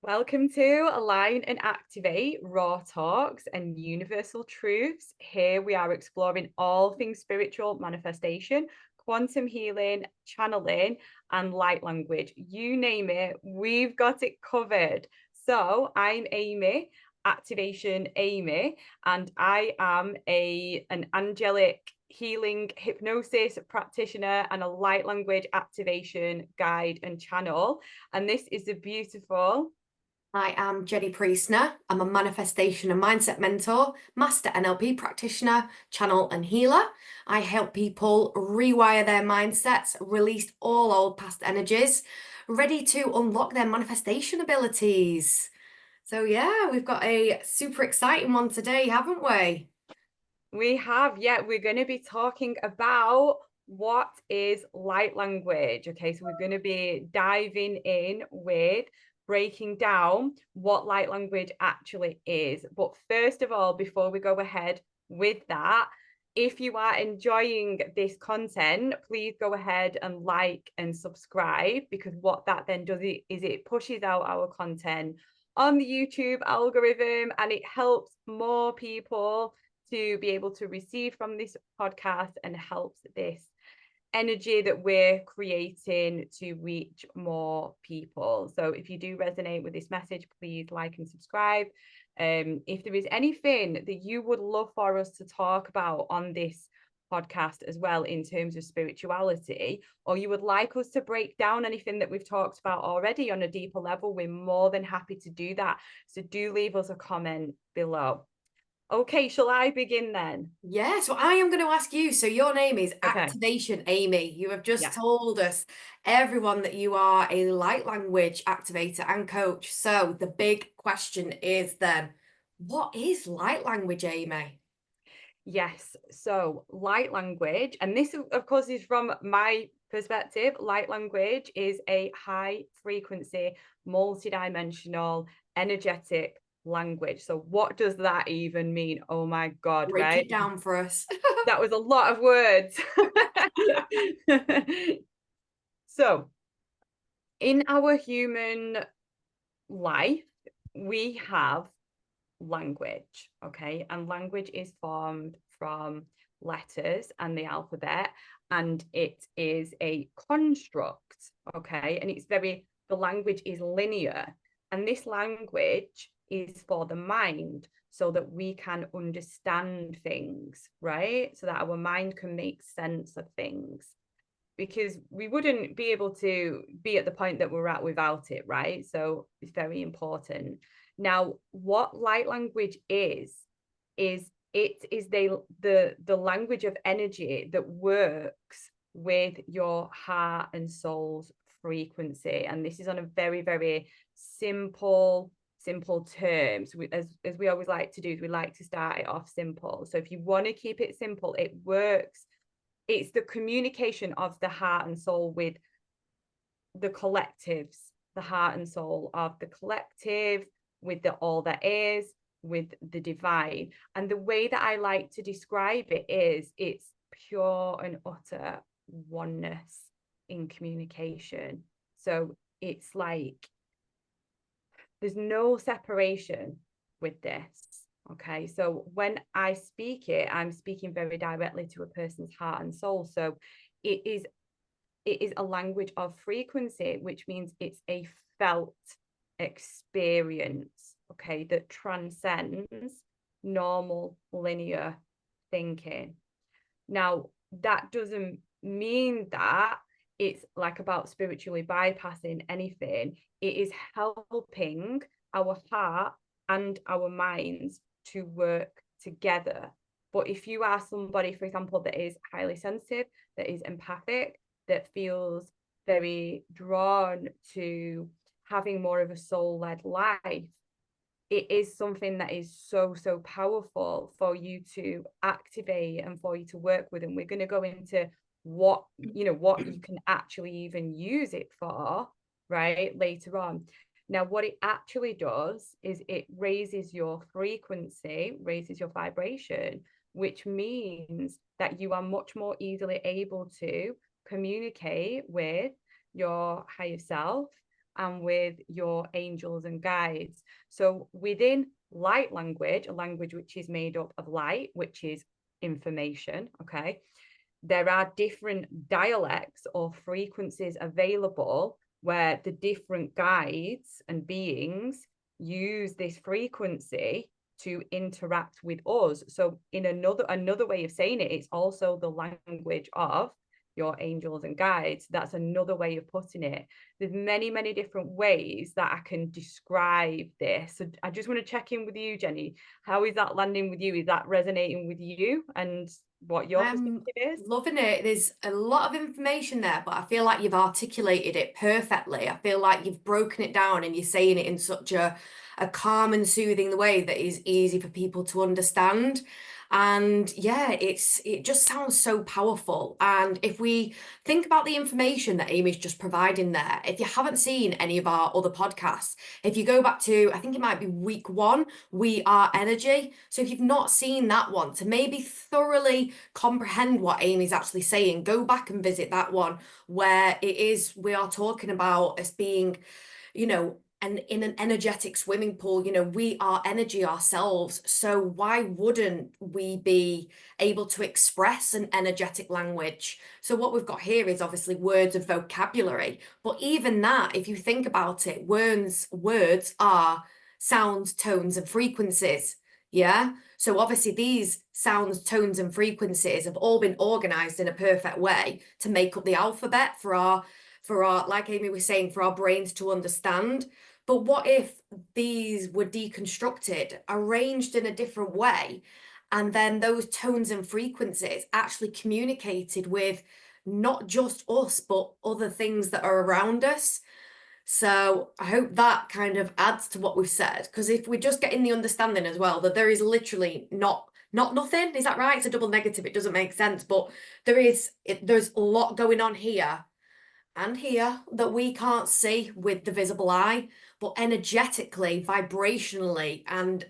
Welcome to Align and Activate Raw Talks and Universal Truths. Here we are exploring all things spiritual manifestation, quantum healing, channeling, and light language. You name it, we've got it covered. So I'm Amy, Activation Amy, and I am an angelic healing hypnosis practitioner and a light language activation guide and channel. And this is a beautiful I am Jennie Priestner. I'm a manifestation and mindset mentor, master NLP practitioner, channel and healer. I help people rewire their mindsets, release all old past energies, ready to unlock their manifestation abilities. So yeah, we've got a super exciting one today, haven't we? We have, yeah, we're going to be talking about what is light language. Okay, so we're going to be diving in with breaking down what light language actually is. But first of all, before we go ahead with that, if you are enjoying this content, please go ahead and like and subscribe, because what that then does is it pushes out our content on the YouTube algorithm and it helps more people to be able to receive from this podcast and helps this energy that we're creating to reach more people. So if you do resonate with this message, please like and subscribe. If there is anything that you would love for us to talk about on this podcast as well in terms of spirituality, or you would like us to break down anything that we've talked about already on a deeper level, we're more than happy to do that. So do leave us a comment below. Okay, shall I begin then? Yeah, so I am going to ask you. So your name is Okay. Activation Amy. You have just Yeah. told us, everyone, that you are a light language activator and coach. So the big question is then, what is light language, Amy? Yes. So light language, and this of course is from my perspective, light language is a high frequency, multidimensional, energetic language. So what does that even mean? Oh my God, Break right? it down for us. That was a lot of words. So in our human life, we have language, okay? And language is formed from letters and the alphabet, and it is a construct, okay? And the language is linear, and this language is for the mind so that we can understand things, right? So that our mind can make sense of things, because we wouldn't be able to be at the point that we're at without it, right? So it's very important. Now, what light language is it is the language of energy that works with your heart and soul's frequency. And this is on a very, very simple terms. As we always like to do, is we like to start it off simple. So if you want to keep it simple, it works. It's the communication of the heart and soul with the collectives, the heart and soul of the collective, with the all that is, with the divine. And the way that I like to describe it is it's pure and utter oneness in communication. So it's like there's no separation with this. Okay, so when I speak it, I'm speaking very directly to a person's heart and soul. So it is a language of frequency, which means it's a felt experience, okay, that transcends normal linear thinking. Now, that doesn't mean that it's like about spiritually bypassing anything. It is helping our heart and our minds to work together. But if you are somebody, for example, that is highly sensitive, that is empathic, that feels very drawn to having more of a soul-led life, it is something that is so powerful for you to activate and for you to work with. And we're going to go into what you can actually even use it for, right, later on. Now, what it actually does is it raises your frequency, raises your vibration, which means that you are much more easily able to communicate with your higher self, and with your angels and guides. So within light language, a language which is made up of light, which is information, okay, there are different dialects or frequencies available where the different guides and beings use this frequency to interact with us. So in another way of saying it, it's also the language of your angels and guides. That's another way of putting it. There's many different ways that I can describe this. So I just want to check in with you, Jennie. How is that landing with you? Is that resonating with you and what your perspective is? Loving it. There's a lot of information there, but I feel like you've articulated it perfectly. I feel like you've broken it down and you're saying it in such a calm and soothing way that is easy for people to understand. And yeah, it just sounds so powerful. And if we think about the information that Amy's just providing there, if you haven't seen any of our other podcasts, if you go back to, I think it might be week 1, We Are Energy. So if you've not seen that one, to maybe thoroughly comprehend what Amy's actually saying, go back and visit that one, where we are talking about us being, and in an energetic swimming pool, we are energy ourselves. So why wouldn't we be able to express an energetic language? So what we've got here is obviously words of vocabulary. But even that, if you think about it, words are sounds, tones, and frequencies. Yeah. So obviously these sounds, tones, and frequencies have all been organized in a perfect way to make up the alphabet for our, like Amy was saying, for our brains to understand. But what if these were deconstructed, arranged in a different way, and then those tones and frequencies actually communicated with not just us, but other things that are around us? So I hope that kind of adds to what we've said, because if we're just getting the understanding as well that there is literally not nothing, is that right? It's a double negative, it doesn't make sense, but there's a lot going on here and here that we can't see with the visible eye, but energetically, vibrationally, and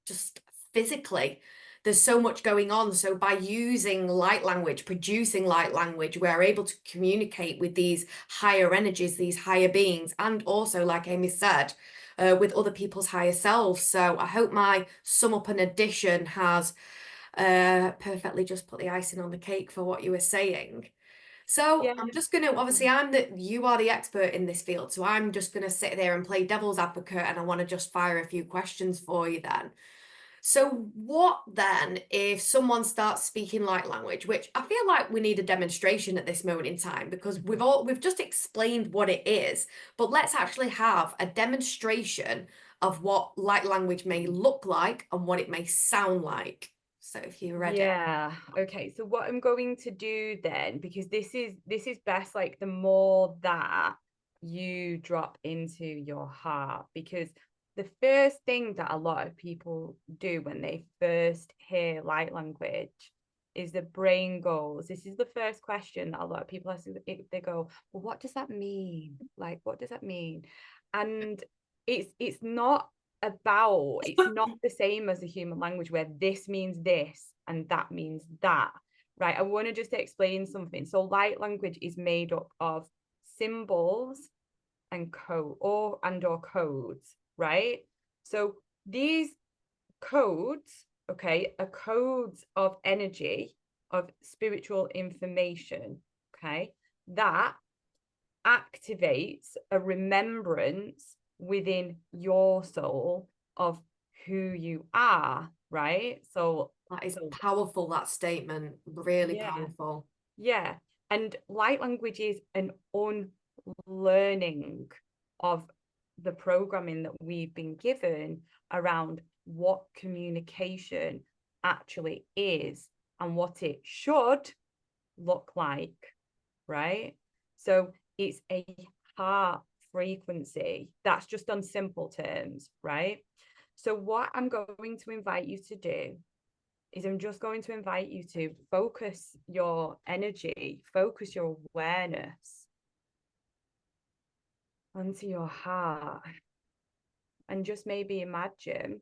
just physically, there's so much going on. So by using light language, producing light language, we're able to communicate with these higher energies, these higher beings, and also, like Amy said, with other people's higher selves. So I hope my sum up and addition has perfectly just put the icing on the cake for what you were saying. So Yeah. I'm just going to, obviously you are the expert in this field, so I'm just going to sit there and play devil's advocate, and I want to just fire a few questions for you then. So what then if someone starts speaking light language, which I feel like we need a demonstration at this moment in time, because we've just explained what it is, but let's actually have a demonstration of what light language may look like and what it may sound like. So if you're ready. Yeah. Okay. So what I'm going to do then, because this is best, like the more that you drop into your heart, because the first thing that a lot of people do when they first hear light language is the brain goes, this is the first question that a lot of people ask. They go, well, what does that mean? Like, what does that mean? And it's not the same as the human language where this means this and that means that, right? I want to just explain something. So light language is made up of symbols and or codes, right? So these codes, okay, are codes of energy, of spiritual information, okay, that activates a remembrance within your soul of who you are, right? So That is powerful, that statement, really powerful. Yeah. And light language is an unlearning of the programming that we've been given around what communication actually is and what it should look like, right? So it's a heart frequency. That's just on simple terms, right? So what I'm going to invite you to do is I'm just going to invite you to focus your energy, focus your awareness onto your heart, and just maybe imagine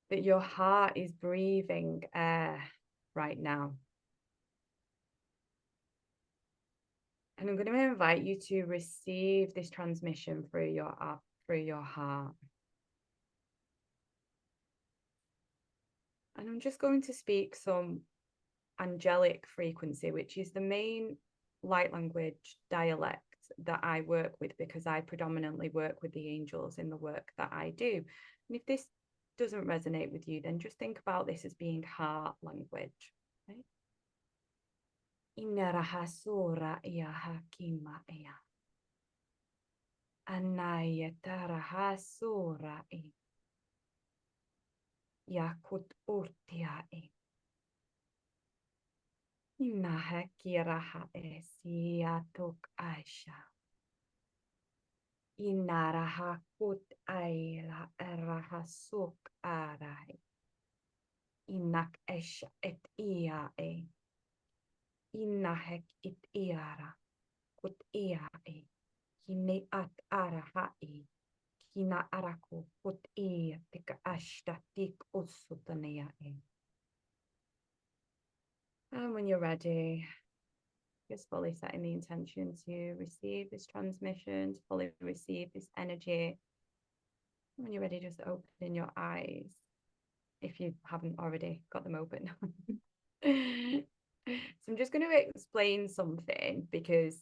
that your heart is breathing air right now. And I'm going to invite you to receive this transmission through your heart. And I'm just going to speak some angelic frequency, which is the main light language dialect that I work with, because I predominantly work with the angels in the work that I do. And if this doesn't resonate with you, then just think about this as being heart language. Okay? Inarahasura hakima iya. Anayatarahasura i. Yakut urtia i. Inahakiraha esiatuk aisha. Inarahakut aila erahasuk arai. Inak esha et ia e. Inahek it iara. Kut ia e. Kine at arahai. Kina araku kut ia tika ashta tik usutanea e. And when you're ready, just fully setting the intention to receive this transmission, to fully receive this energy. When you're ready, just open your eyes, if you haven't already got them open. So I'm just going to explain something, because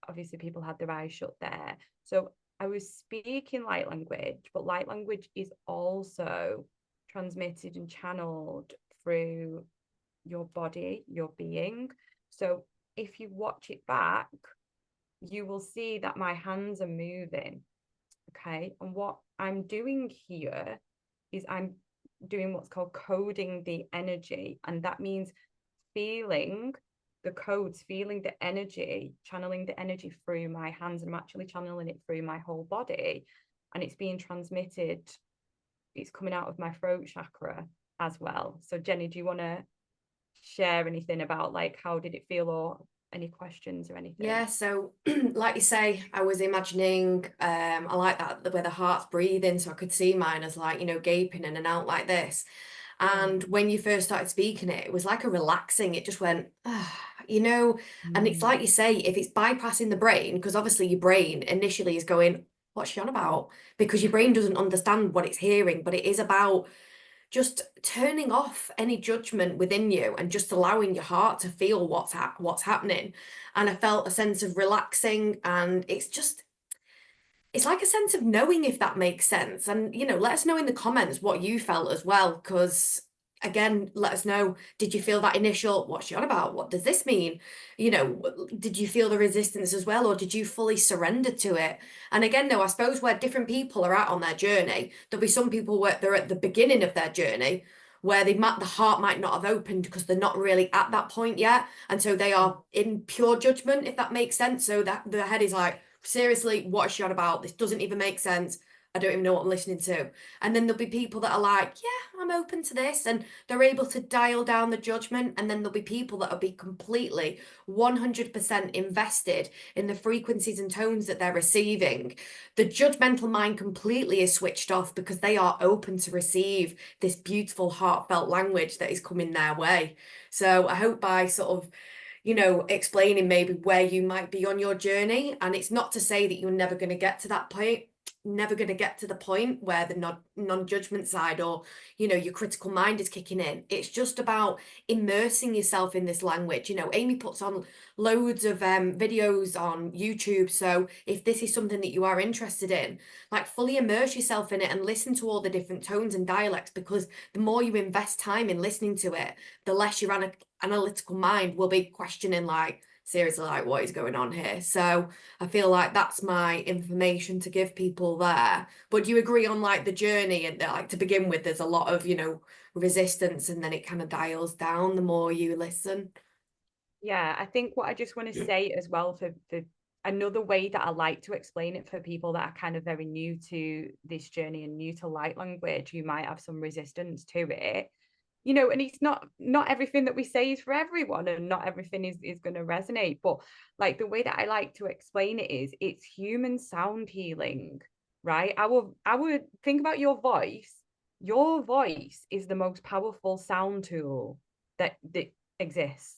obviously people had their eyes shut there. So I was speaking light language, but light language is also transmitted and channeled through your body, your being. So if you watch it back, you will see that my hands are moving. Okay. And what I'm doing here is I'm doing what's called coding the energy. And that means feeling the codes, feeling the energy, channeling the energy through my hands. And I'm actually channeling it through my whole body. And it's being transmitted. It's coming out of my throat chakra as well. So Jennie, do you want to share anything about like how did it feel, or any questions or anything? Yeah, so like you say, I was imagining I like that where the heart's breathing, so I could see mine as like, you know, gaping in and out like this. And when you first started speaking it was like a relaxing, it just went, you know, and it's like you say, if it's bypassing the brain, because obviously your brain initially is going, what's she on about? Because your brain doesn't understand what it's hearing, but it is about just turning off any judgment within you and just allowing your heart to feel what's happening. And I felt a sense of relaxing, and it's like a sense of knowing, if that makes sense. And, you know, let us know in the comments what you felt as well, because again, let us know, did you feel that initial, what's she on about? What does this mean? You know, did you feel the resistance as well, or did you fully surrender to it? And again, though, I suppose where different people are at on their journey, there'll be some people where they're at the beginning of their journey, where the heart might not have opened because they're not really at that point yet. And so they are in pure judgment, if that makes sense. So that the head is like, seriously, what is she on about? This doesn't even make sense. I don't even know what I'm listening to. And then there'll be people that are like, yeah, I'm open to this. And they're able to dial down the judgment. And then there'll be people that will be completely 100% invested in the frequencies and tones that they're receiving. The judgmental mind completely is switched off because they are open to receive this beautiful, heartfelt language that is coming their way. So I hope by sort of, you know, explaining maybe where you might be on your journey. And it's not to say that you're never going to get to that point, never going to get to the point where the non-judgment side, or, you know, your critical mind is kicking in. It's just about immersing yourself in this language. You know, Amy puts on loads of videos on YouTube. So if this is something that you are interested in, like fully immerse yourself in it and listen to all the different tones and dialects, because the more you invest time in listening to it, the less your analytical mind will be questioning, like, seriously, like, what is going on here? So I feel like that's my information to give people there. But do you agree on like the journey, and like to begin with, there's a lot of, you know, resistance, and then it kind of dials down the more you listen? Yeah, I think what I just want to say as well, for another way that I like to explain it for people that are kind of very new to this journey and new to light language, who might have some resistance to it, you know, and it's not everything that we say is for everyone, and not everything is going to resonate. But like the way that I like to explain it is, it's human sound healing, right? Our think about your voice. Your voice is the most powerful sound tool that exists,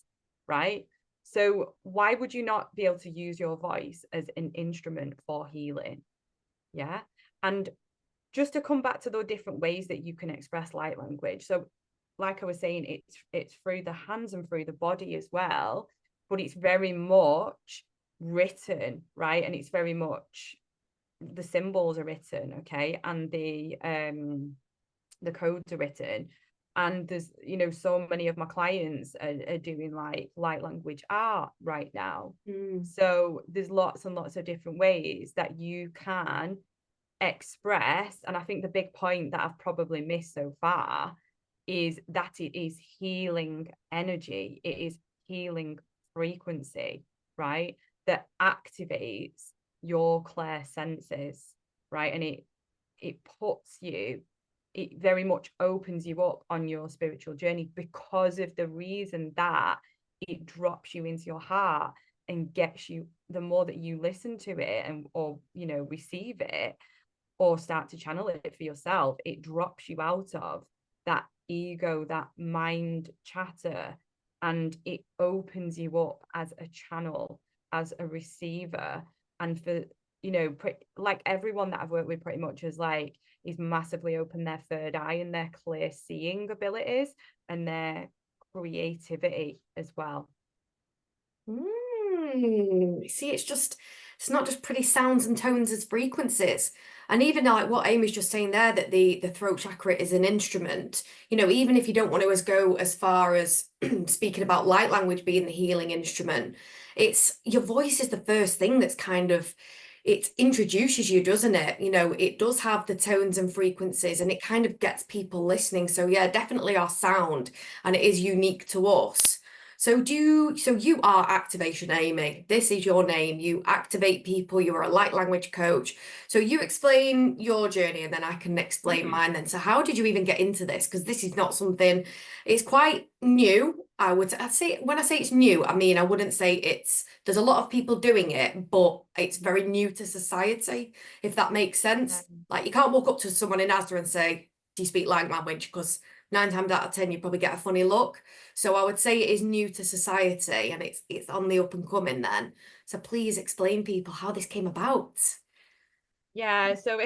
right? So why would you not be able to use your voice as an instrument for healing? Yeah. And just to come back to the different ways that you can express light language. So like I was saying, it's through the hands and through the body as well, but it's very much written, right? And it's very much, the symbols are written, okay, and the codes are written. And there's, you know, so many of my clients are doing like light language art right now. So there's lots and lots of different ways that you can express. And I think the big point that I've probably missed so far is that it is healing energy, it is healing frequency, right, that activates your clear senses, right? And it puts you, it very much opens you up on your spiritual journey, because of the reason that it drops you into your heart and gets you, the more that you listen to it and, or, you know, receive it or start to channel it for yourself, it drops you out of that ego, that mind chatter, and it opens you up as a channel, as a receiver. And for, you know, like everyone that I've worked with pretty much is massively open their third eye and their clear seeing abilities and their creativity as well. See, it's not just pretty sounds and tones as frequencies. And even like what Amy's just saying there, that the throat chakra is an instrument, you know, even if you don't want to go as far as speaking about light language being the healing instrument, it's your voice is the first thing that's kind of, it introduces you, doesn't it? You know, it does have the tones and frequencies and it kind of gets people listening. So yeah, definitely our sound, and it is unique to us. So you are Activation Amy. This is your name. You activate people. You're a light language coach. So you explain your journey and then I can explain mine then. So how did you even get into this? Because this is not something, it's quite new. I'd say, when I say it's new, I mean, I wouldn't say there's a lot of people doing it, but it's very new to society, if that makes sense. Like you can't walk up to someone in Asda and say, do you speak light language? Because 9 times out of 10, you probably get a funny look. So I would say it is new to society and it's on the up and coming then. So please explain people how this came about. Yeah, so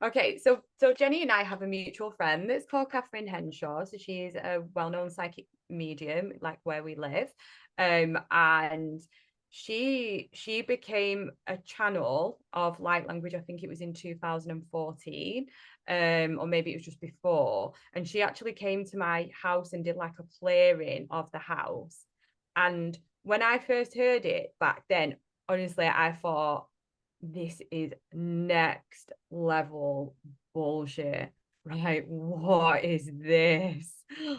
okay, so Jenny and I have a mutual friend that's called Catherine Henshaw. So she is a well-known psychic medium, like where we live. And she became a channel of light language, I think it was in 2014, or maybe it was just before. And she actually came to my house and did like a clearing of the house. And when I first heard it back then, honestly, I thought, this is next level bullshit, right? What is this?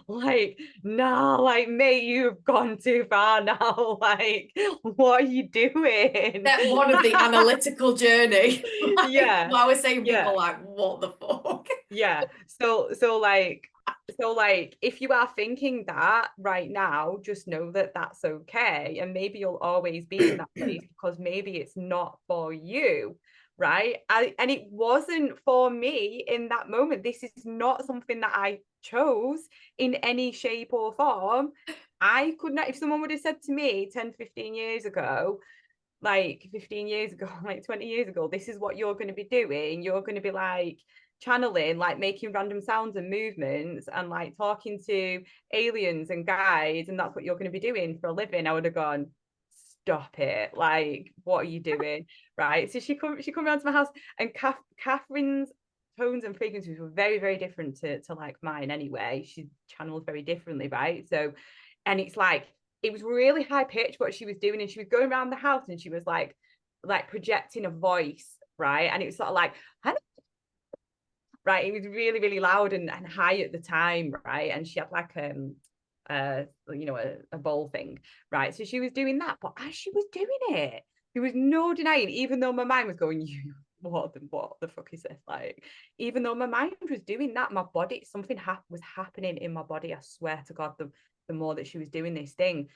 Like, no, like, mate, you've gone too far now. Like, what are you doing? Step one of the analytical journey. Yeah. I was saying Yeah. people like, what the fuck? Yeah. So like if you are thinking that right now, just know that that's okay, and maybe you'll always be in that place because maybe it's not for you, right? And it wasn't for me in that moment. This is not something that I chose in any shape or form. I could not, if someone would have said to me 10, 15 years ago, like 15 years ago, like 20 years ago, this is what you're going to be doing, you're going to be like channeling, like making random sounds and movements and like talking to aliens and guides, and that's what you're going to be doing for a living, I would have gone, stop it, like what are you doing? Right. So she come around to my house, and Catherine's tones and frequencies were very, very different to like mine anyway. She channels very differently, right? So, and it's like, it was really high pitched what she was doing, and she was going around the house and she was like projecting a voice, right? And it was sort of like, right, it was really, really loud and high at the time, right? And she had like you know, a bowl thing, right? So she was doing that, but as she was doing it, there was no denying, even though my mind was going, you, what the fuck is this? Like, even though my mind was doing that, my body, something was happening in my body, I swear to God, the more that she was doing this thing.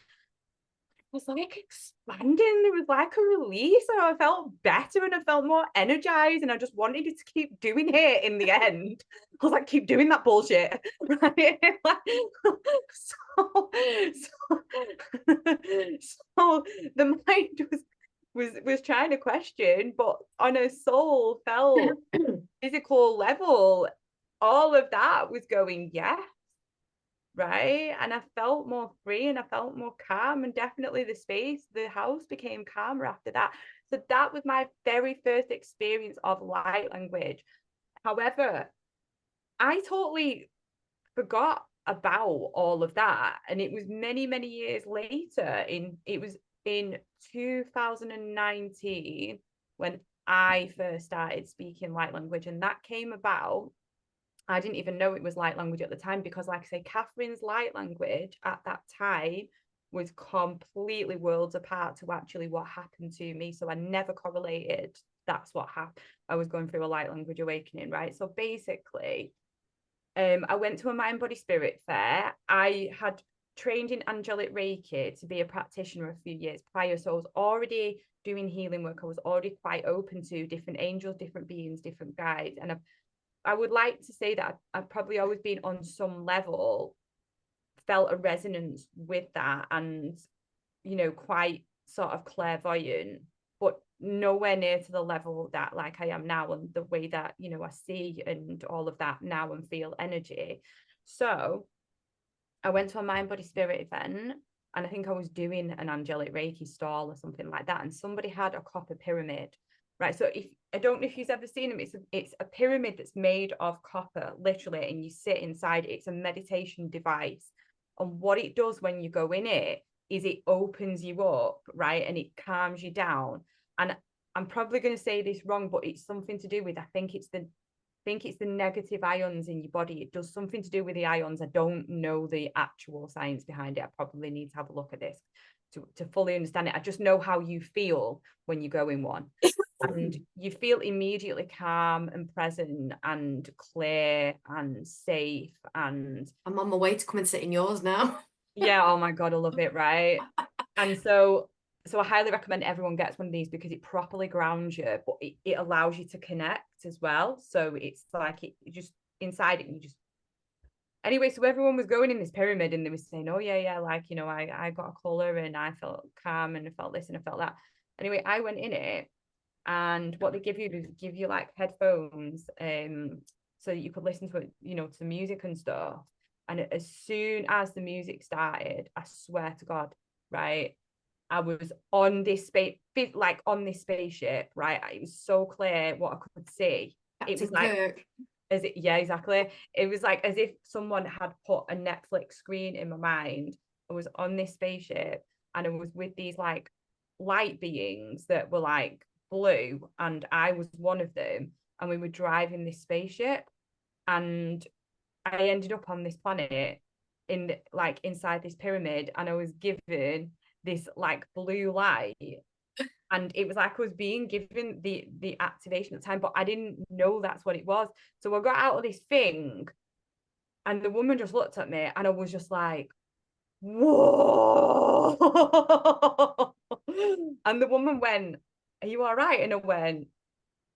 was like expanding. There was like a release, and I felt better and I felt more energized, and I just wanted it to keep doing it in the end. I was like, keep doing that bullshit. Right? so, so the mind was trying to question, but on a soul felt physical level, all of that was going, yes. Right. And I felt more free and I felt more calm, and definitely the house became calmer after that. So that was my very first experience of light language. However, I totally forgot about all of that. And it was many, many years later, it was in 2019 when I first started speaking light language. And that came about, I didn't even know it was light language at the time, because like I say, Catherine's light language at that time was completely worlds apart to actually what happened to me. So I never correlated that's what happened. I was going through a light language awakening, right? So basically, I went to a mind, body, spirit fair. I had trained in Angelic Reiki to be a practitioner a few years prior. So I was already doing healing work. I was already quite open to different angels, different beings, different guides. And I would like to say that I've probably always been on some level, felt a resonance with that, and, quite sort of clairvoyant, but nowhere near to the level that like I am now, and the way that, I see and all of that now and feel energy. So I went to a mind, body, spirit event, and I think I was doing an Angelic Reiki stall or something like that. And somebody had a copper pyramid, right? So if I don't know if you've ever seen them, it's a pyramid that's made of copper, literally, and you sit inside it. It's a meditation device. And what it does when you go in it is it opens you up, right? And it calms you down. And I'm probably going to say this wrong, but it's something to do with, I think it's the negative ions in your body. It does something to do with the ions. I don't know the actual science behind it. I probably need to have a look at this to fully understand it. I just know how you feel when you go in one. And you feel immediately calm and present and clear and safe. And I'm on my way to come and sit in yours now. yeah, oh my God, I love it, right? And so I highly recommend everyone gets one of these, because it properly grounds you, but it allows you to connect as well. So it's like it just inside it, you just anyway. So everyone was going in this pyramid and they were saying, oh yeah, like, I got a color and I felt calm and I felt this and I felt that. Anyway, I went in it, and what they give you is give you like headphones, so that you could listen to it, to music and stuff. And as soon as the music started, I swear to God, right, I was on this spaceship, right? It was so clear what I could see. Captain It was like Kirk. yeah, exactly. It was like as if someone had put a Netflix screen in my mind. I was on this spaceship, and I was with these like light beings that were like blue, and I was one of them, and we were driving this spaceship, and I ended up on this planet inside this pyramid, and I was given this like blue light, and it was like I was being given the activation at the time, but I didn't know that's what it was. So I got out of this thing, and the woman just looked at me, and I was just like, whoa. And the woman went, are you all right? And I went,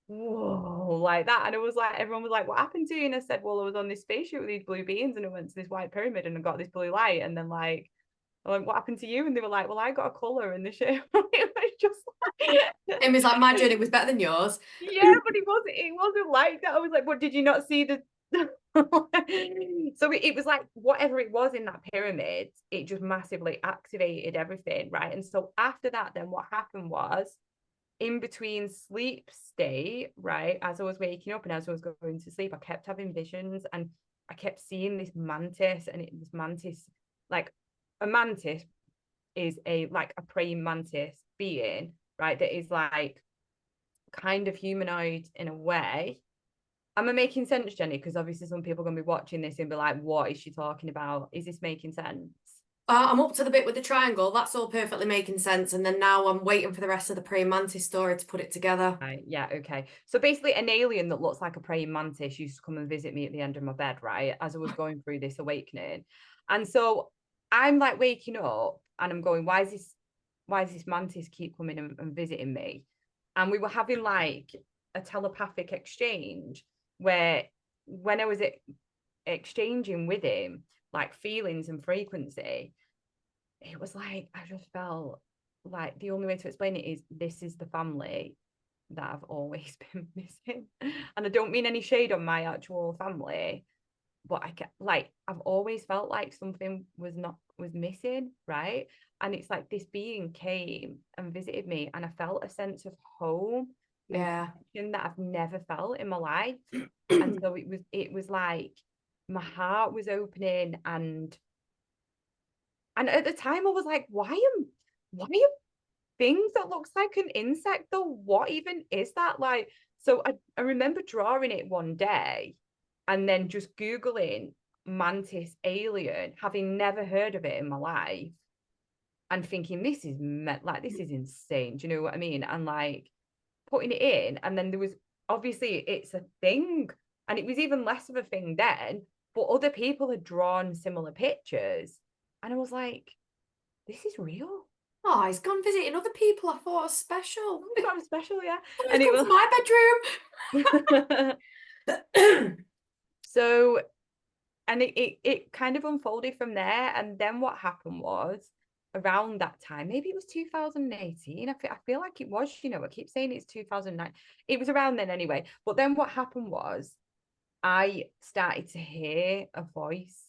whoa, like that. And it was like, everyone was like, what happened to you? And I said, well, I was on this spaceship with these blue beings, and I went to this white pyramid and I got this blue light. And then like, I'm like, what happened to you? And they were like, well, I got a colour in the ship. It was just like, It was like my journey was better than yours. yeah, but it wasn't like that. I was like, what, did you not see the so it was like whatever it was in that pyramid, it just massively activated everything, right? And so after that, then what happened was, in between sleep state, right, as I was waking up and as I was going to sleep, I kept having visions, and I kept seeing this mantis, and this mantis, like a mantis is a praying mantis being, right, that is like kind of humanoid in a way. Am I making sense, Jenny? Because obviously some people are going to be watching this and be like, what is she talking about? Is this making sense? I'm up to the bit with the triangle. That's all perfectly making sense. And then now I'm waiting for the rest of the praying mantis story to put it together. Right, yeah, okay. So basically an alien that looks like a praying mantis used to come and visit me at the end of my bed, right, as I was going through this awakening. And so I'm like waking up and I'm going, why is this why does this mantis keep coming and visiting me? And we were having like a telepathic exchange where when I was exchanging with him, like feelings and frequency, it was like, I just felt like the only way to explain it is this is the family that I've always been missing. And I don't mean any shade on my actual family, but I've always felt like something was missing, right? And it's like this being came and visited me, and I felt a sense of home and connection that I've never felt in my life. And so it was like my heart was opening, and at the time I was like, why are things that looks like an insect though? What even is that? Like, so I remember drawing it one day and then just Googling mantis alien, having never heard of it in my life, and thinking this is insane. Do you know what I mean? And like putting it in, and then there was obviously it's a thing, and it was even less of a thing then, but other people had drawn similar pictures, and I was like, this is real. Oh, he's gone visiting other people. I thought it was special. That was special, yeah. And it was my bedroom. So, and it kind of unfolded from there. And then what happened was around that time, maybe it was 2018. I feel like it was, I keep saying it's 2009. It was around then anyway. But then what happened was I started to hear a voice,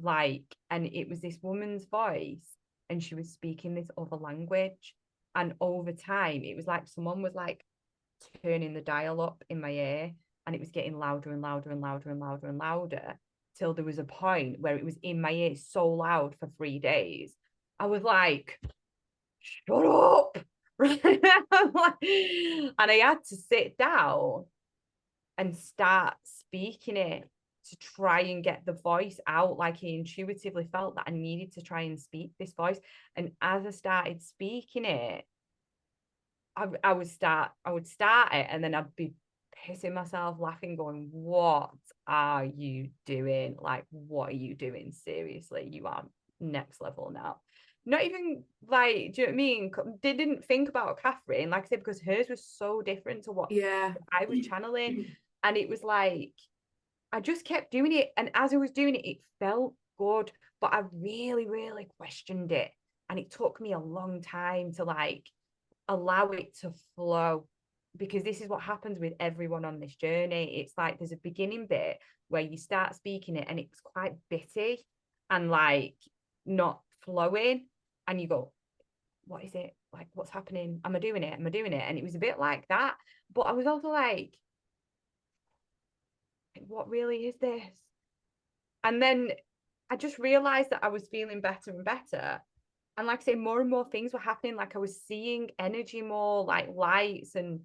and it was this woman's voice, and she was speaking this other language. And over time, it was like someone was like turning the dial up in my ear, and it was getting louder and louder and louder and louder and louder, till there was a point where it was in my ear so loud for 3 days. I was like, shut up. And I had to sit down and start speaking it to try and get the voice out. Like, I intuitively felt that I needed to try and speak this voice. And as I started speaking it, I would start it, and then I'd be pissing myself laughing, going, what are you doing? Like, what are you doing? Seriously, you are next level now. Not even like, do you know what I mean? They didn't think about Catherine, like I said, because hers was so different to what I was channeling. And it was like, I just kept doing it. And as I was doing it, it felt good, but I really, really questioned it. And it took me a long time to like allow it to flow, because this is what happens with everyone on this journey. It's like there's a beginning bit where you start speaking it and it's quite bitty and like not flowing, and you go, what is it? Like, what's happening? Am I doing it? And it was a bit like that. But I was also like, what really is this? And then I just realized that I was feeling better and better. And like I say, more and more things were happening. Like, I was seeing energy more, like lights and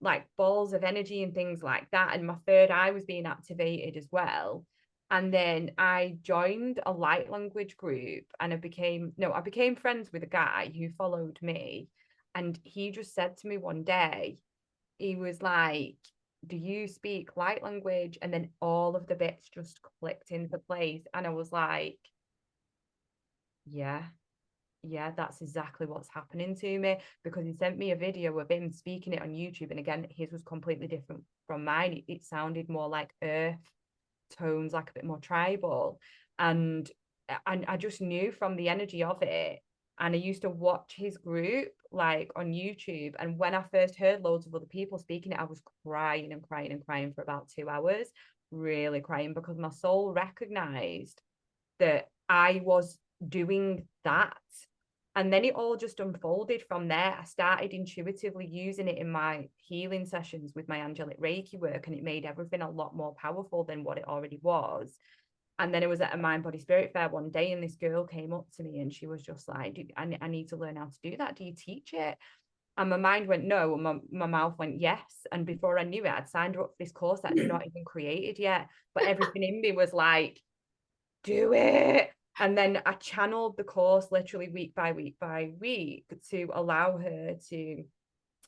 like balls of energy and things like that. And my third eye was being activated as well. And then I joined a light language group, and I became friends with a guy who followed me. And he just said to me one day, he was like, do you speak light language? And then all of the bits just clicked into place. And I was like, yeah, that's exactly what's happening to me, because he sent me a video of him speaking it on YouTube. And again, his was completely different from mine. It sounded more like earth tones, like a bit more tribal. And I just knew from the energy of it. And I used to watch his group like on YouTube. And when I first heard loads of other people speaking it, I was crying and crying and crying for about 2 hours, really crying, because my soul recognized that I was doing that. And then it all just unfolded from there. I started intuitively using it in my healing sessions with my angelic Reiki work, and it made everything a lot more powerful than what it already was. And then it was at a mind body spirit fair one day, and this girl came up to me and she was just like, I need to learn how to do that. Do you teach it? And my mind went no, and my mouth went yes. And before I knew it, I'd signed her up for this course that's not even created yet, but everything in me was like, do it. And then I channeled the course literally week by week by week to allow her to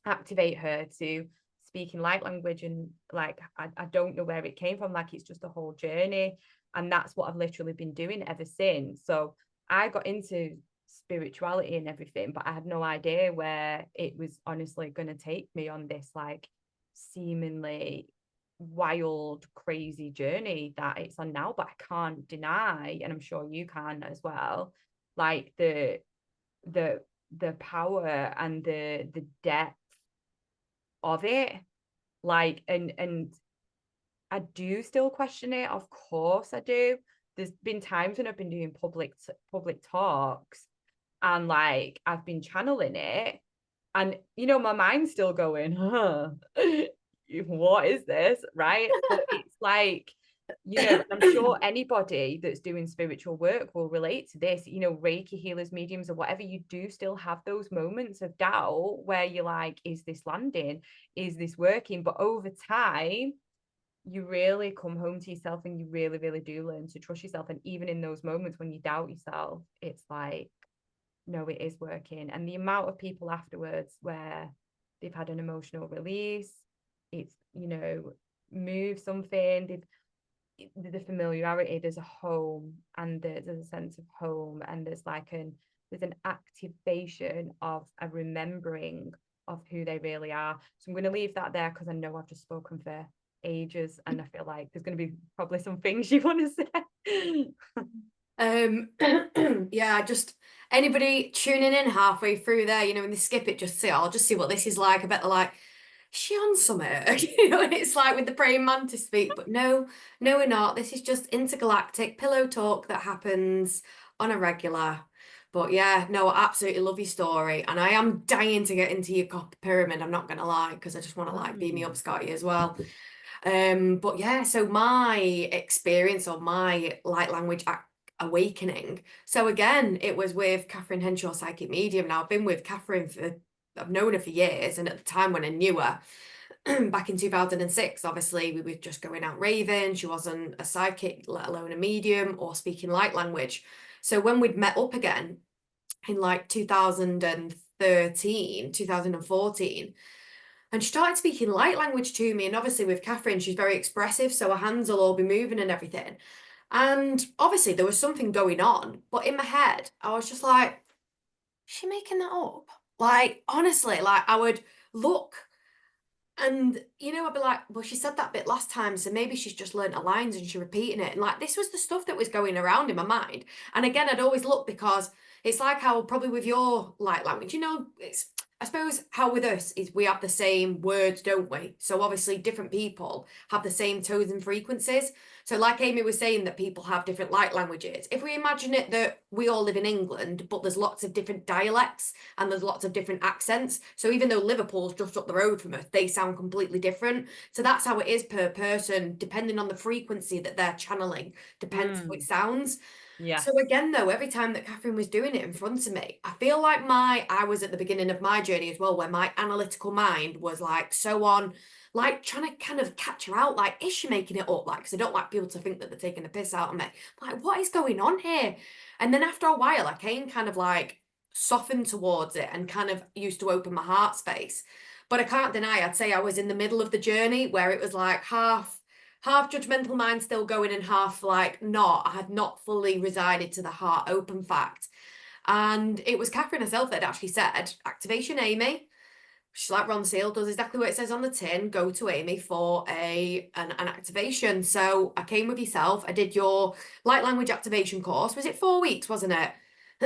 activate her to speak in light language. And like, I don't know where it came from. Like, it's just a whole journey. And that's what I've literally been doing ever since. So I got into spirituality and everything, but I had no idea where it was honestly going to take me on this like seemingly wild, crazy journey that it's on now. But I can't deny, and I'm sure you can as well, like the power and the depth of it. Like, and I do still question it, of course I do. There's been times when I've been doing public talks and like I've been channeling it, and you know my mind's still going, huh, what is this, right? But it's like, you know, I'm sure anybody that's doing spiritual work will relate to this, you know, Reiki healers, mediums, or whatever. You do still have those moments of doubt where you're like, is this landing, is this working? But over time you really come home to yourself and you really, really do learn to trust yourself. And even in those moments when you doubt yourself, it's like, no, it is working. And the amount of people afterwards where they've had an emotional release, it's, you know, moved something, the familiarity, there's a home, and there's a sense of home, and there's an activation of a remembering of who they really are. So I'm going to leave that there because I know I've just spoken for ages and I feel like there's going to be probably some things you want to say. Yeah, just anybody tuning in halfway through there, you know, when they skip it, just say, I'll just see what this is like. I bet they're like, is she on something? You know, and it's like with the praying mantis speak, but no, we're not. This is just intergalactic pillow talk that happens on a regular. But yeah, no, I absolutely love your story. And I am dying to get into your copper pyramid, I'm not gonna lie, because I just want to like beam me up, Scotty, as well. But yeah, so my experience or my light language awakening. So again, it was with Catherine Henshaw, psychic medium. Now I've been with Catherine I've known her for years, and at the time when I knew her, back in 2006, obviously we were just going out raving. She wasn't a psychic, let alone a medium or speaking light language. So when we'd met up again in like 2013, 2014, and she started speaking light language to me. And obviously with Catherine, she's very expressive, so her hands will all be moving and everything. And obviously there was something going on, but in my head, I was just like, is she making that up? Like, honestly, like I would look and, you know, I'd be like, well, she said that bit last time, so maybe she's just learnt her lines and she's repeating it. And like, this was the stuff that was going around in my mind. And again, I'd always look, because it's like how probably with your light language, you know, it's, I suppose how with us is we have the same words, don't we? So obviously different people have the same tones and frequencies. So like Amy was saying, that people have different light languages. If we imagine it that we all live in England, but there's lots of different dialects and there's lots of different accents. So even though Liverpool's just up the road from us, they sound completely different. So that's how it is per person, depending on the frequency that they're channeling, depends how it sounds. Yeah. So again, though, every time that Catherine was doing it in front of me, I feel like I was at the beginning of my journey as well, where my analytical mind was like so on, like trying to kind of catch her out, like, is she making it up? Like, because I don't like people to think that they're taking the piss out of me. Like, what is going on here? And then after a while, I came kind of like softened towards it and kind of used to open my heart space. But I can't deny, I'd say I was in the middle of the journey where it was like half judgmental mind still going and half like not. I had not fully resided to the heart open fact. And it was Catherine herself that actually said, activation Amy. She's like, Ron Seal does exactly what it says on the tin. Go to Amy for an activation. So I came with yourself. I did your light language activation course. Was it 4 weeks, wasn't it?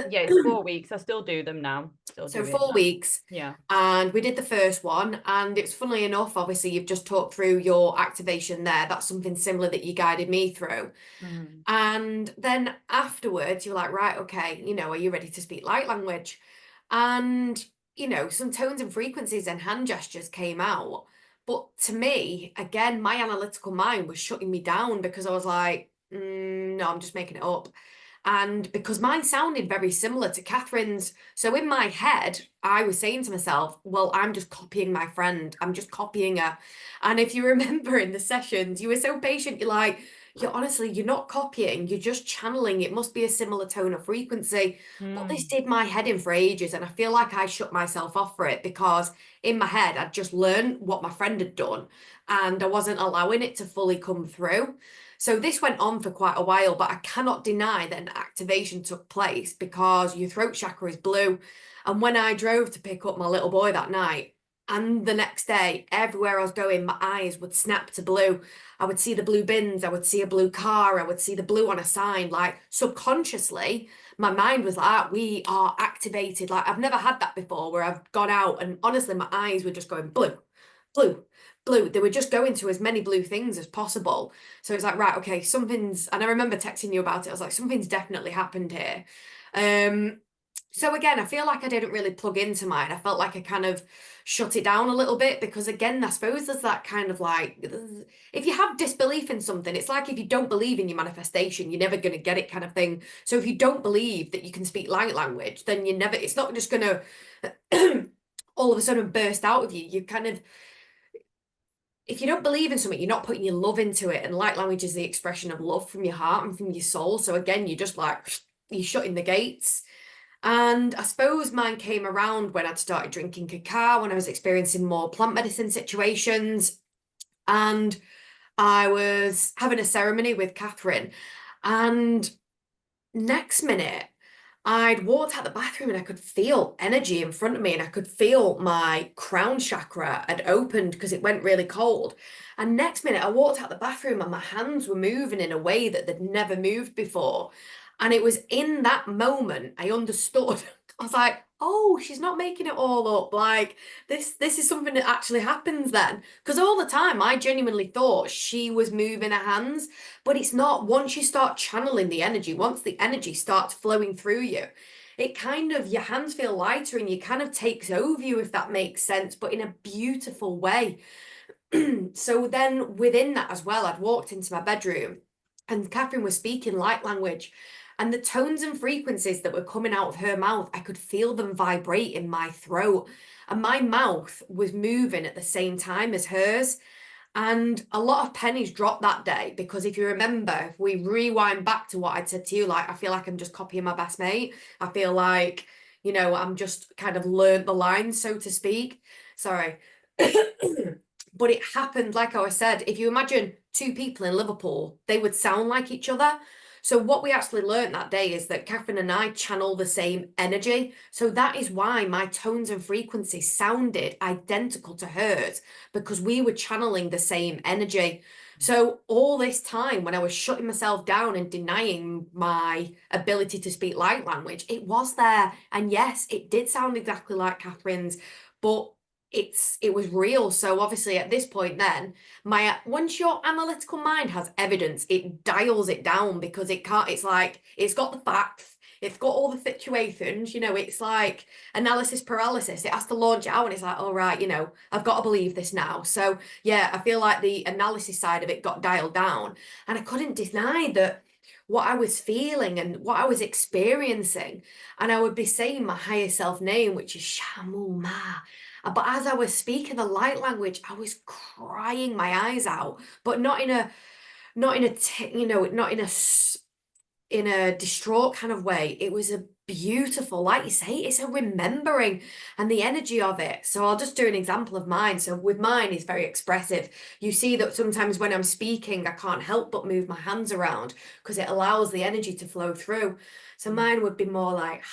Yeah, it's 4 weeks. I still do them now. So 4 weeks. Yeah. And we did the first one. And it's funnily enough, obviously, you've just talked through your activation there. That's something similar that you guided me through. And then afterwards, you're like, right, okay, you know, are you ready to speak light language? And, you know, some tones and frequencies and hand gestures came out. But to me, again, my analytical mind was shutting me down, because I was like, no, I'm just making it up. And because mine sounded very similar to Catherine's. So in my head, I was saying to myself, well, I'm just copying my friend. I'm just copying her. And if you remember in the sessions, you were so patient. You're like, you're not copying. You're just channeling. It must be a similar tone or frequency. But this did my head in for ages. And I feel like I shut myself off for it, because in my head, I'd just learned what my friend had done and I wasn't allowing it to fully come through. So this went on for quite a while, but I cannot deny that an activation took place because your throat chakra is blue. And when I drove to pick up my little boy that night and the next day, everywhere I was going, my eyes would snap to blue. I would see the blue bins, I would see a blue car, I would see the blue on a sign. Like subconsciously, my mind was like, we are activated. Like I've never had that before where I've gone out and honestly, my eyes were just going blue, blue, blue. They were just going to as many blue things as possible. So it's like, right, okay, something's, and I remember texting you about it. I was like, something's definitely happened here. So again, I feel like I didn't really plug into mine. I felt like I kind of shut it down a little bit because again, I suppose there's that kind of like, if you have disbelief in something, it's like if you don't believe in your manifestation, you're never going to get it kind of thing. So if you don't believe that you can speak light language, then you never, it's not just going to all of a sudden burst out of you. You kind of, if you don't believe in something, you're not putting your love into it. And light language is the expression of love from your heart and from your soul. So again, you're just like, you're shutting the gates. And I suppose mine came around when I'd started drinking cacao, when I was experiencing more plant medicine situations. And I was having a ceremony with Catherine. And next minute, I'd walked out the bathroom and I could feel energy in front of me and I could feel my crown chakra had opened because it went really cold. And next minute, I walked out the bathroom and my hands were moving in a way that they'd never moved before. And it was in that moment I understood. I was like, oh, she's not making it all up. Like this is something that actually happens then. Because all the time I genuinely thought she was moving her hands, but it's not. Once you start channeling the energy, once the energy starts flowing through you, it kind of, your hands feel lighter and you kind of takes over you, if that makes sense, but in a beautiful way. So then within that as well, I'd walked into my bedroom and Catherine was speaking light language. And the tones and frequencies that were coming out of her mouth, I could feel them vibrate in my throat. And my mouth was moving at the same time as hers. And a lot of pennies dropped that day because if you remember, if we rewind back to what I'd said to you, like, I feel like I'm just copying my best mate. I feel like, you know, I'm just kind of learned the lines, so to speak. Sorry. But it happened, like I said, if you imagine two people in Liverpool, they would sound like each other. So what we actually learned that day is that Catherine and I channel the same energy. So that is why my tones and frequencies sounded identical to hers, because we were channeling the same energy. So all this time when I was shutting myself down and denying my ability to speak light language, it was there. And yes, it did sound exactly like Catherine's, but it was real. So obviously at this point then, once your analytical mind has evidence, it dials it down because it can't, it's like, it's got the facts, it's got all the situations, you know, it's like analysis paralysis. It has to launch out and it's like, all right, you know, I've got to believe this now. So yeah, I feel like the analysis side of it got dialed down and I couldn't deny that what I was feeling and what I was experiencing. And I would be saying my higher self name, which is Shamu Ma. But as I was speaking the light language, I was crying my eyes out, but not in a distraught kind of way. It was a beautiful, like you say, it's a remembering and the energy of it. So I'll just do an example of mine. So with mine, it's very expressive. You see that sometimes when I'm speaking, I can't help but move my hands around because it allows the energy to flow through. So mine would be more like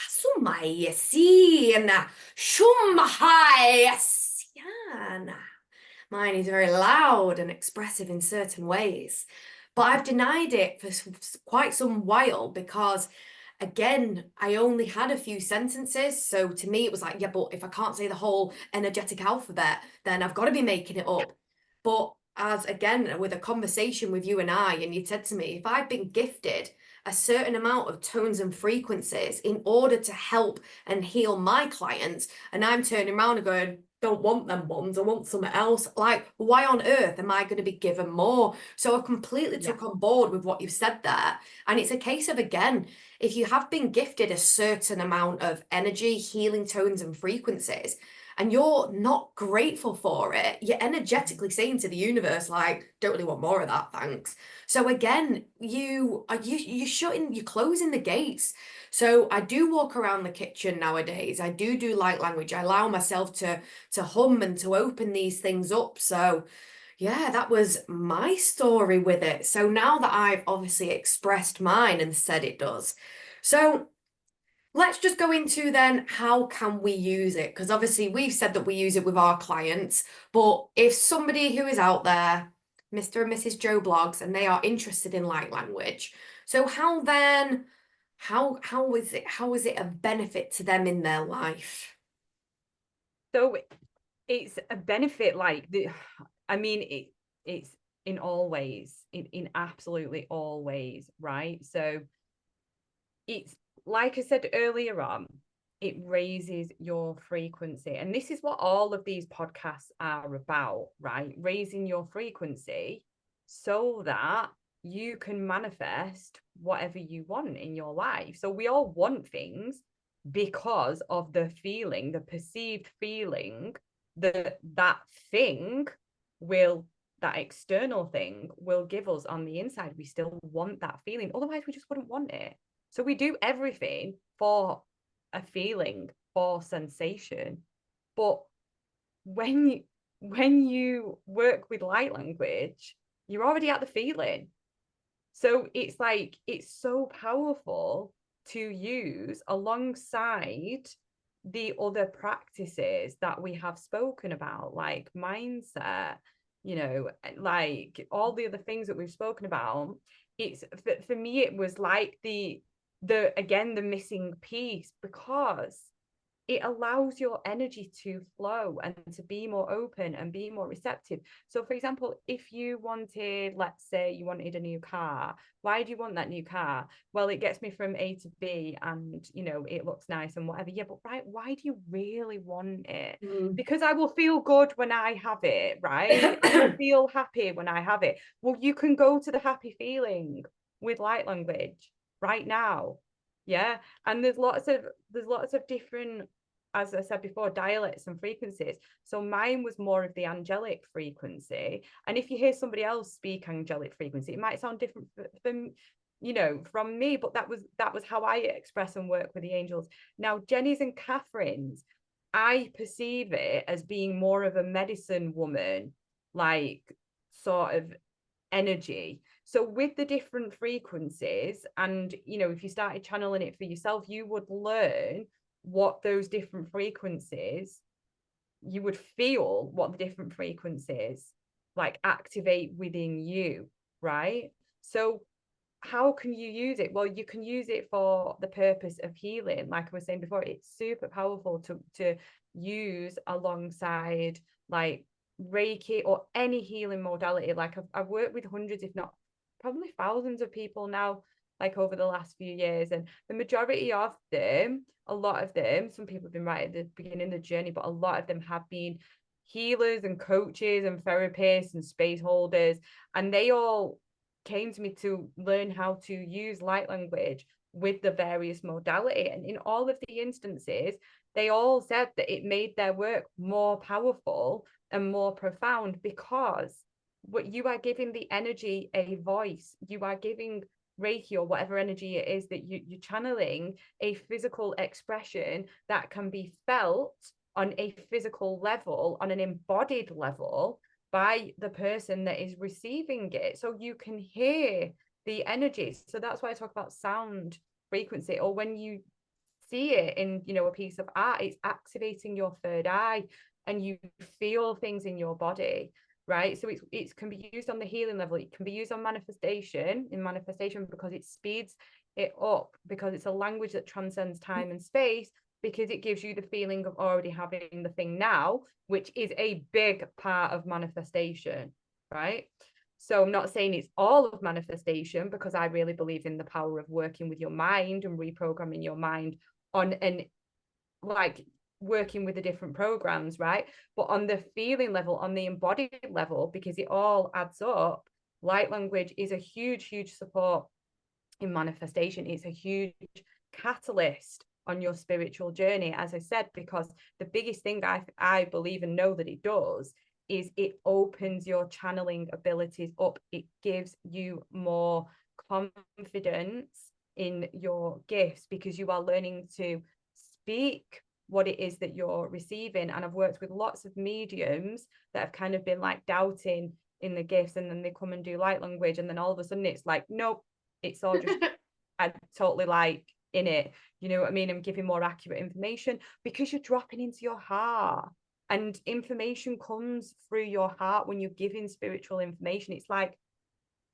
mine is very loud and expressive in certain ways. But I've denied it for quite some while because, again, I only had a few sentences. So to me, it was like, yeah, but if I can't say the whole energetic alphabet, then I've got to be making it up. But as, again, with a conversation with you and you said to me, if I've been gifted a certain amount of tones and frequencies in order to help and heal my clients, and I'm turning around and going, don't want them ones, I want something else. Like, why on earth am I going to be given more? So I completely took on board with what you've said there. And it's a case of, again, if you have been gifted a certain amount of energy, healing tones and frequencies, and you're not grateful for it, you're energetically saying to the universe, like, don't really want more of that, thanks. So again, you're closing the gates. So I do walk around the kitchen nowadays. I do light language. I allow myself to hum and to open these things up. So Yeah, that was my story with it. So now that I've obviously expressed mine and said it does. So let's just go into then how can we use it? Because obviously we've said that we use it with our clients, but if somebody who is out there, Mr. and Mrs. Joe Blogs, and they are interested in light language, so how then, how is it a benefit to them in their life? So it's a benefit, like I mean, it's in all ways, in absolutely all ways, right? So it's like I said earlier on, it raises your frequency. And this is what all of these podcasts are about, right? Raising your frequency so that you can manifest whatever you want in your life. So we all want things because of the feeling, the perceived feeling that that thing will, that external thing will give us on the inside. We still want that feeling. Otherwise, we just wouldn't want it. So we do everything for a feeling, for sensation. But when you work with light language, you're already at the feeling. So it's like, it's so powerful to use alongside the other practices that we have spoken about, like mindset, you know, like all the other things that we've spoken about. It's for me, it was like the again, the missing piece, because it allows your energy to flow and to be more open and be more receptive. So for example, if you wanted, let's say you wanted a new car, why do you want that new car? Well, it gets me from A to B and, you know, it looks nice and whatever. Yeah, but right, why do you really want it? Mm. Because I will feel good when I have it, right? I will feel happy when I have it. Well, you can go to the happy feeling with light language right now. Yeah. And there's lots of different, as I said before, dialects and frequencies. So mine was more of the angelic frequency. And if you hear somebody else speak angelic frequency, it might sound different from, you know, from me, but that was how I express and work with the angels. Now, Jenny's and Catherine's, I perceive it as being more of a medicine woman, like sort of energy. So with the different frequencies, and you know, if you started channeling it for yourself, you would learn what those different frequencies, you would feel what the different frequencies like activate within you, right? So how can you use it? Well, you can use it for the purpose of healing. Like I was saying before, it's super powerful to use alongside like Reiki or any healing modality. Like I've worked with hundreds, if not probably thousands of people now, like over the last few years. And the majority of them, a lot of them, some people have been right at the beginning of the journey, but a lot of them have been healers and coaches and therapists and space holders. And they all came to me to learn how to use light language with the various modality. And in all of the instances, they all said that it made their work more powerful and more profound, because what you are giving the energy a voice, you are giving Reiki or whatever energy it is that you're channeling a physical expression that can be felt on a physical level, on an embodied level, by the person that is receiving it. So you can hear the energy. So that's why I talk about sound frequency, or when you see it in, you know, a piece of art, it's activating your third eye and you feel things in your body, right? So it can be used on the healing level. It can be used on manifestation, because it speeds it up, because it's a language that transcends time and space, because it gives you the feeling of already having the thing now, which is a big part of manifestation, right? So I'm not saying it's all of manifestation, because I really believe in the power of working with your mind and reprogramming your mind on an, like, working with the different programs, right? But on the feeling level, on the embodied level, because it all adds up, light language is a huge support in manifestation. It's a huge catalyst on your spiritual journey, as I said, because the biggest thing I believe and know that it does is it opens your channeling abilities up. It gives you more confidence in your gifts, because you are learning to speak what it is that you're receiving. And I've worked with lots of mediums that have kind of been like doubting in the gifts, and then they come and do light language, and then all of a sudden it's like, nope, it's all just I'm totally like in it, you know what I mean? I'm giving more accurate information because you're dropping into your heart, and information comes through your heart when you're giving spiritual information. It's like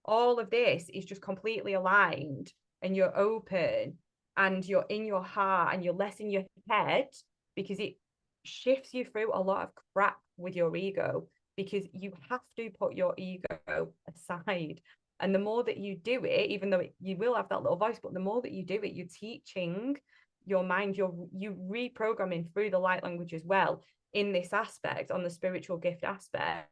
all of this is just completely aligned, and you're open, and you're in your heart, and you're less in your head, because it shifts you through a lot of crap with your ego, because you have to put your ego aside. And the more that you do it, even though you will have that little voice, but the more that you do it, you're teaching your mind, you reprogramming through the light language as well in this aspect, on the spiritual gift aspect.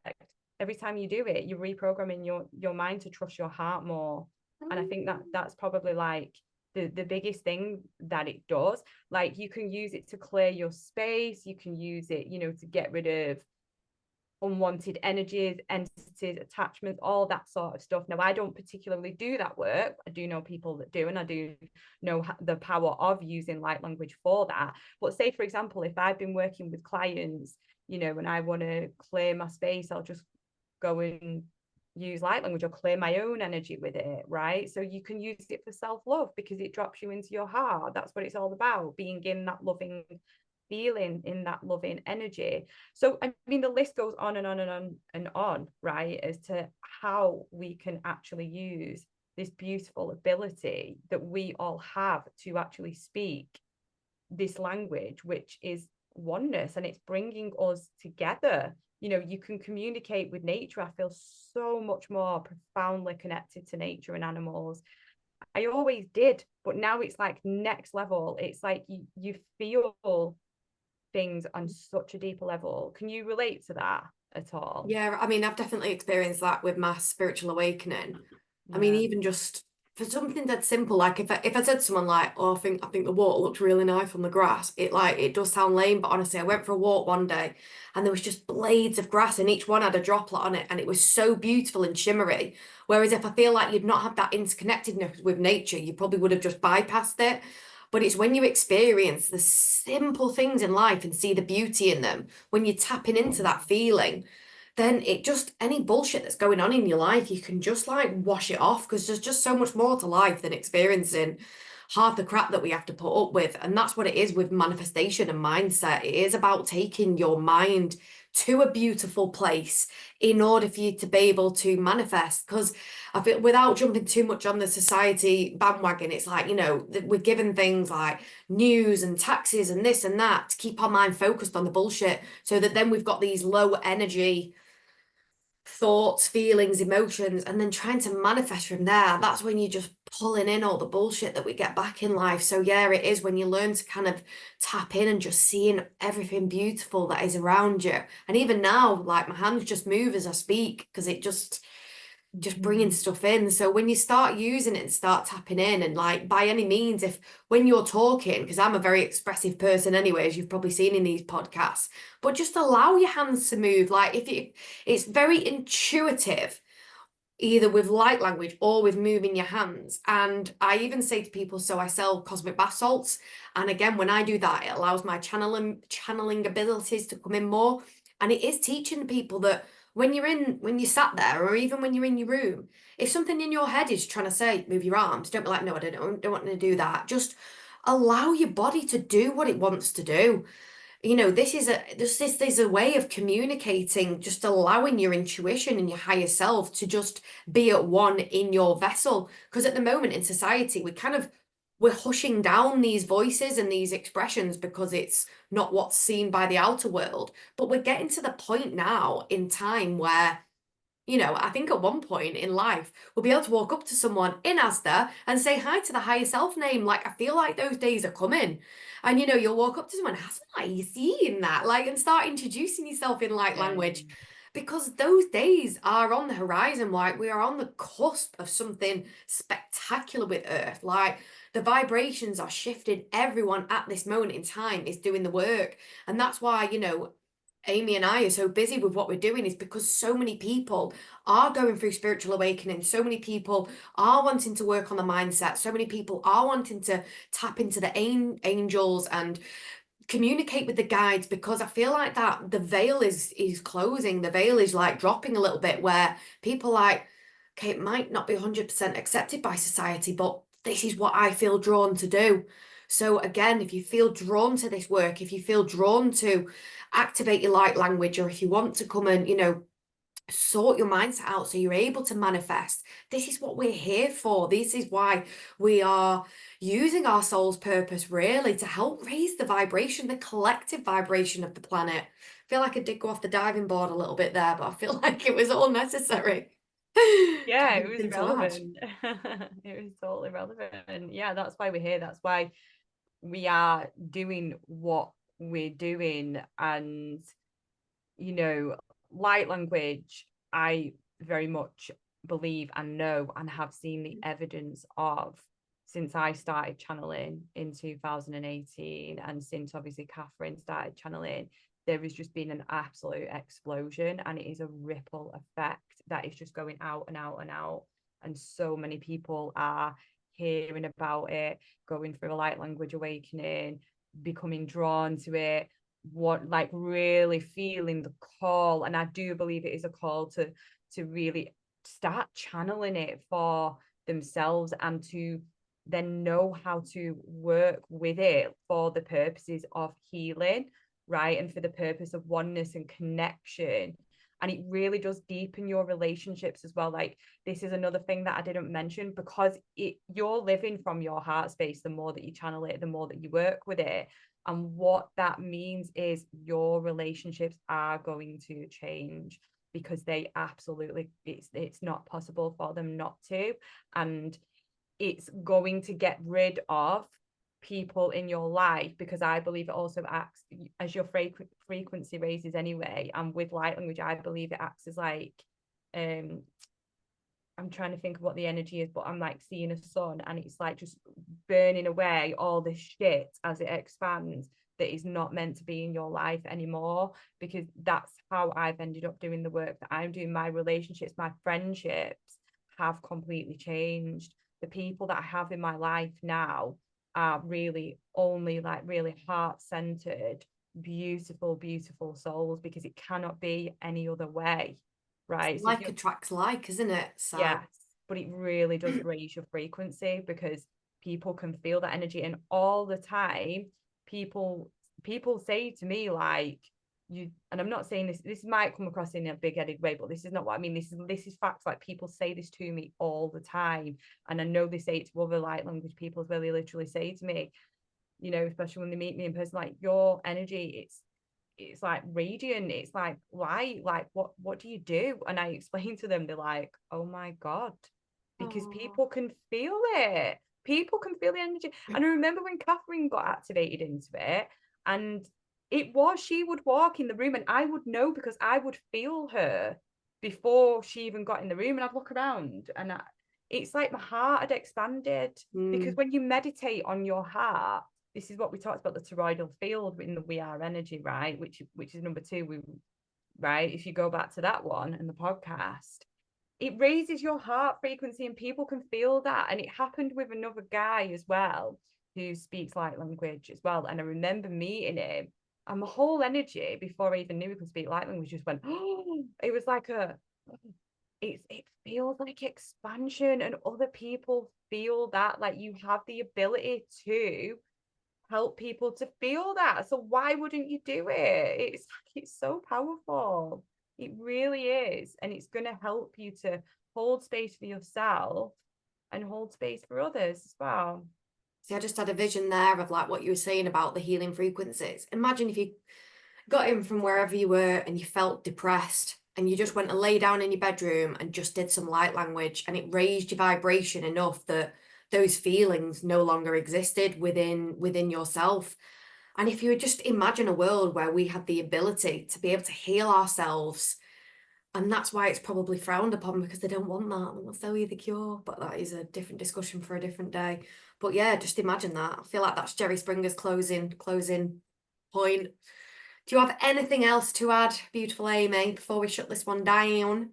Every time you do it, you're reprogramming your mind to trust your heart more. And I think that that's probably like the biggest thing that it does. Like, you can use it to clear your space, you can use it, you know, to get rid of unwanted energies, entities, attachments, all that sort of stuff. Now, I don't particularly do that work. I do know people that do, and I do know the power of using light language for that. But say, for example, if I've been working with clients, you know, and I want to clear my space, I'll just go and use light language or clear my own energy with it, right? So you can use it for self-love, because it drops you into your heart. That's what it's all about, being in that loving feeling, in that loving energy. So I mean, the list goes on and on and on and on, right, as to how we can actually use this beautiful ability that we all have to actually speak this language, which is oneness, and it's bringing us together. You know, you can communicate with nature. I feel so much more profoundly connected to nature and animals. I always did, but now it's like next level. It's like you feel things on such a deeper level. Can you relate to that at all? Yeah, I mean, I've definitely experienced that with my spiritual awakening. I mean, Yeah. even just for something that simple, like if I said to someone like, oh, I think the water looks really nice on the grass, it does sound lame, but honestly, I went for a walk one day and there was just blades of grass and each one had a droplet on it, and it was so beautiful and shimmery. Whereas if I feel like you'd not have that interconnectedness with nature, you probably would have just bypassed it. But it's when you experience the simple things in life and see the beauty in them, when you're tapping into that feeling, then it just, any bullshit that's going on in your life, you can just like wash it off, because there's just so much more to life than experiencing half the crap that we have to put up with. And that's what it is with manifestation and mindset. It is about taking your mind to a beautiful place in order for you to be able to manifest. Because I feel, without jumping too much on the society bandwagon, it's like, you know, we're given things like news and taxes and this and that to keep our mind focused on the bullshit, so that then we've got these low energy thoughts, feelings, emotions, and then trying to manifest from there. That's when you're just pulling in all the bullshit that we get back in life. So yeah, it is when you learn to kind of tap in and just seeing everything beautiful that is around you. And even now, like, my hands just move as I speak, because it just bringing stuff in. So when you start using it and start tapping in, and like, by any means, if when you're talking, because I'm a very expressive person anyway, as you've probably seen in these podcasts, but just allow your hands to move. Like, it's very intuitive, either with light language or with moving your hands. And I even say to people, so I sell cosmic bath salts, and again, when I do that, it allows my channeling abilities to come in more. And it is teaching people that when you sat there, or even when you're in your room, if something in your head is trying to say, move your arms, don't be like, no, I don't want to do that. Just allow your body to do what it wants to do. You know, this is a way of communicating, just allowing your intuition and your higher self to just be at one in your vessel. Because at the moment in society, we're hushing down these voices and these expressions because it's not what's seen by the outer world. But we're getting to the point now in time where, you know, I think at one point in life, we'll be able to walk up to someone in Asda and say hi to the higher self name. Like, I feel like those days are coming. And, you know, you'll walk up to someone, Asda, are you seeing that? Like, and start introducing yourself in light language. Because those days are on the horizon. Like, we are on the cusp of something spectacular with Earth. Like, the vibrations are shifting. Everyone at this moment in time is doing the work. And that's why, you know, Amy and I are so busy with what we're doing, is because so many people are going through spiritual awakening. So many people are wanting to work on the mindset. So many people are wanting to tap into the angels and communicate with the guides, because I feel like that the veil is closing, the veil is like dropping a little bit, where people like, okay, it might not be 100% accepted by society, but this is what I feel drawn to do. So again, if you feel drawn to this work, if you feel drawn to activate your light language, or if you want to come and, you know, sort your mindset out so you're able to manifest, this is what we're here for. This is why we are using our soul's purpose, really, to help raise the vibration, the collective vibration of the planet. I feel like I did go off the diving board a little bit there, but I feel like it was all necessary. Yeah, it was Anything to add? relevant. It was totally relevant. Yeah, that's why we're here. That's why we are doing what we're doing. And, you know, light language, I very much believe and know and have seen the evidence of since I started channeling in 2018, and since obviously Catherine started channeling. There has just been an absolute explosion, and it is a ripple effect that is just going out and out and out. And so many people are hearing about it, going through a light language awakening, becoming drawn to it, what, like, really feeling the call. And I do believe it is a call to really start channeling it for themselves, and to then know how to work with it for the purposes of healing, right? And for the purpose of oneness and connection. And it really does deepen your relationships as well. Like, this is another thing that I didn't mention, because you're living from your heart space. The more that you channel it, the more that you work with it. And what that means is your relationships are going to change, because they absolutely, it's not possible for them not to. And it's going to get rid of people in your life, because I believe it also acts as your frequency raises anyway. And with light language, I believe it acts as like, I'm trying to think of what the energy is, but I'm like seeing a sun, and it's like just burning away all this shit as it expands that is not meant to be in your life anymore. Because that's how I've ended up doing the work that I'm doing. My relationships, my friendships have completely changed. The people that I have in my life now are really only like really heart-centered, beautiful, beautiful souls, because it cannot be any other way, right? So Like attracts like, isn't it? So yes, but it really does raise your frequency, because people can feel that energy. And all the time, people say to me, like, you, and I'm not saying this might come across in a big-headed way, but this is not what I mean. This is facts. Like, people say this to me all the time. And I know they say it to other light language people as well. They literally say to me, you know, especially when they meet me in person, like, your energy, it's like radiant, it's like light, like what do you do? And I explain to them, they're like, oh my God, because people can feel it. People can feel the energy. And I remember when Catherine got activated into it, and she would walk in the room and I would know, because I would feel her before she even got in the room. And I'd look around, and it's like my heart had expanded. Because when you meditate on your heart, this is what we talked about, the toroidal field in the We Are energy, right? Which is number 2. Right? If you go back to that one and the podcast, it raises your heart frequency, and people can feel that. And it happened with another guy as well, who speaks light language as well. And I remember meeting him, and my whole energy, before I even knew he could speak light language, just went, oh, it was like it feels like expansion. And other people feel that, like, you have the ability to help people to feel that. So why wouldn't you do it? It's so powerful. It really is. And it's going to help you to hold space for yourself and hold space for others as well. see, I just had a vision there of like what you were saying about the healing frequencies. Imagine if you got in from wherever you were and you felt depressed, and you just went and lay down in your bedroom and just did some light language, and it raised your vibration enough that those feelings no longer existed within yourself. And if you would just imagine a world where we had the ability to be able to heal ourselves, and that's why it's probably frowned upon, because they don't want that. They want to sell you the cure, but that is a different discussion for a different day. But yeah, just imagine that. I feel like that's Jerry Springer's closing point. Do you have anything else to add, beautiful Amy, before we shut this one down?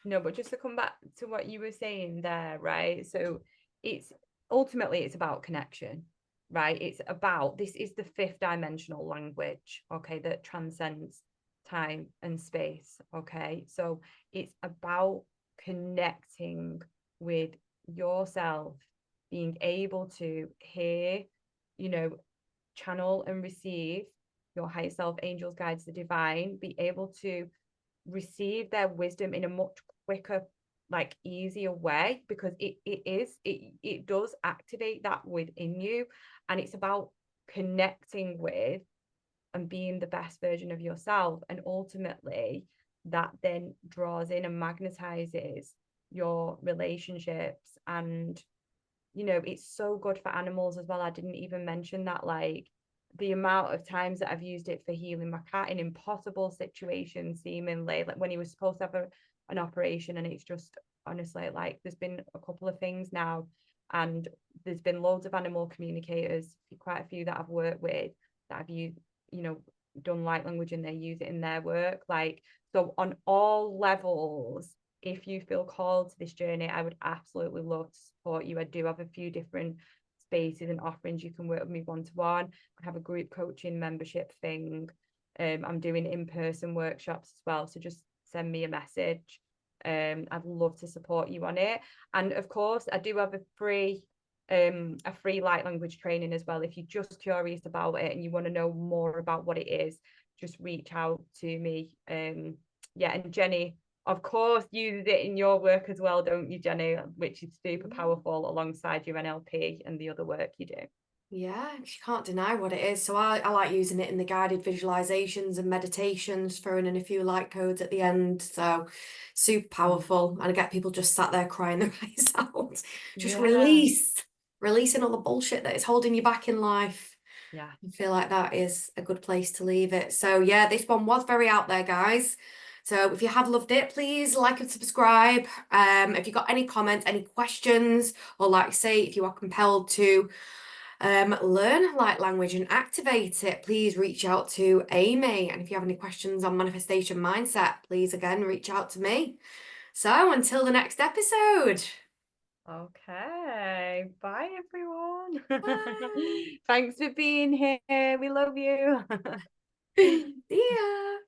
No, but just to come back to what you were saying there, right? So it's ultimately, it's about connection. right? It's about, this is the fifth dimensional language, okay, that transcends time and space, okay? So it's about connecting with yourself, being able to hear, you know, channel and receive your higher self, angels, guides, the divine, be able to receive their wisdom in a much quicker, like easier way, because it does activate that within you. And it's about connecting with and being the best version of yourself, and ultimately that then draws in and magnetizes your relationships. And you know, it's so good for animals as well. I didn't even mention that, like the amount of times that I've used it for healing my cat in impossible situations, seemingly, like when he was supposed to have an operation. And it's just, honestly, like there's been a couple of things now, and there's been loads of animal communicators, quite a few that I've worked with, that have used, you know, done light language, and they use it in their work. Like, so on all levels, if you feel called to this journey, I would absolutely love to support you. I do have a few different spaces and offerings. You can work with me one-to-one. I have a group coaching membership thing. I'm doing in-person workshops as well. So just send me a message. I'd love to support you on it. And of course, I do have a free light language training as well. If you're just curious about it and you want to know more about what it is, just reach out to me. Yeah, and Jennie, of course, use it in your work as well, don't you, Jennie? Which is super powerful alongside your NLP and the other work you do. Yeah, you can't deny what it is. So I like using it in the guided visualizations and meditations, throwing in a few light codes at the end. So super powerful. And I get people just sat there crying their eyes out. Just releasing all the bullshit that is holding you back in life. Yeah. I feel like that is a good place to leave it. So yeah, this one was very out there, guys. So if you have loved it, please like and subscribe. If you've got any comments, any questions, or like I say, if you are compelled to learn light language and activate it, please reach out to Amy. And if you have any questions on manifestation mindset, please again reach out to me. So until the next episode. Okay. Bye, everyone. Bye. Thanks for being here. We love you. See ya.